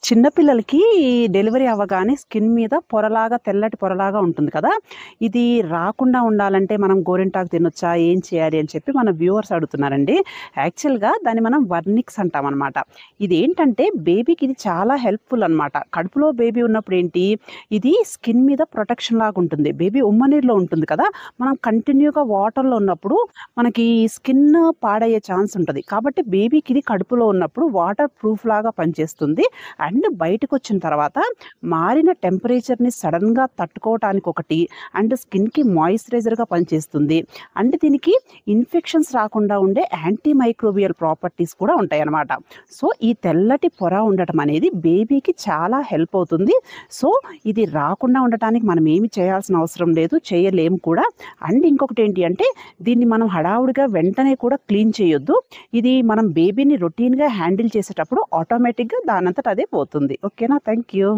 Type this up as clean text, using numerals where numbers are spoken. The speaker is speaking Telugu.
చిన్న పిల్లలకి డెలివరీ అవ్వగానే స్కిన్ మీద పొరలాగా తెల్లటి పొరలాగా ఉంటుంది కదా! ఇది రాకుండా ఉండాలంటే మనం గోరింటాకు తినొచ్చా? ఏం చేయాలి? అని చెప్పి మన వ్యూవర్స్ అడుగుతున్నారండి. యాక్చువల్‌గా దాన్ని మనం వర్నిక్స్ అంటామనమాట. ఇదేంటంటే బేబీకి ఇది చాలా హెల్ప్‌ఫుల్ అనమాట. కడుపులో బేబీ ఉన్నప్పుడు ఏంటి, ఇది స్కిన్ మీద ప్రొటెక్షన్ లాగా ఉంటుంది. బేబీ ఉమ్మనీరులో ఉంటుంది కదా! మనం కంటిన్యూగా వాటర్‌లో ఉన్నప్పుడు మనకి స్కిన్ పాడయ్యే ఛాన్స్ ఉంటది. కాబట్టి బేబీకి ఇది కడుపులో ఉన్నప్పుడు వాటర్ ప్రూఫ్ లాగా పనిచేస్తుంది. అండ్ బయటకొచ్చిన తర్వాత మారిన టెంపరేచర్‌ని సడెన్‌గా తట్టుకోవటానికి ఒకటి, అండ్ స్కిన్‌కి మాయిశ్చరైజర్‌గా పనిచేస్తుంది. అండ్ దీనికి ఇన్ఫెక్షన్స్ రాకుండా ఉండే యాంటీ మైక్రోబియల్ ప్రాపర్టీస్ కూడా ఉంటాయన్నమాట. సో, ఈ తెల్లటి పొర ఉండటం అనేది బేబీకి చాలా హెల్ప్ అవుతుంది. సో, ఇది రాకుండా ఉండటానికి మనం ఏమి చేయాల్సిన అవసరం లేదు. చేయలేము కూడా. అండ్ ఇంకొకటేంటి అంటే దీన్ని మనం హడావుడిగా వెంటనే కూడా క్లీన్ చేయొద్దు. ఇది మనం బేబీని రొటీన్‌గా హ్యాండిల్ చేసేటప్పుడు ఆటోమేటిక్‌గా దానంతట అదే పోతుంది. ఓకేనా? Thank you.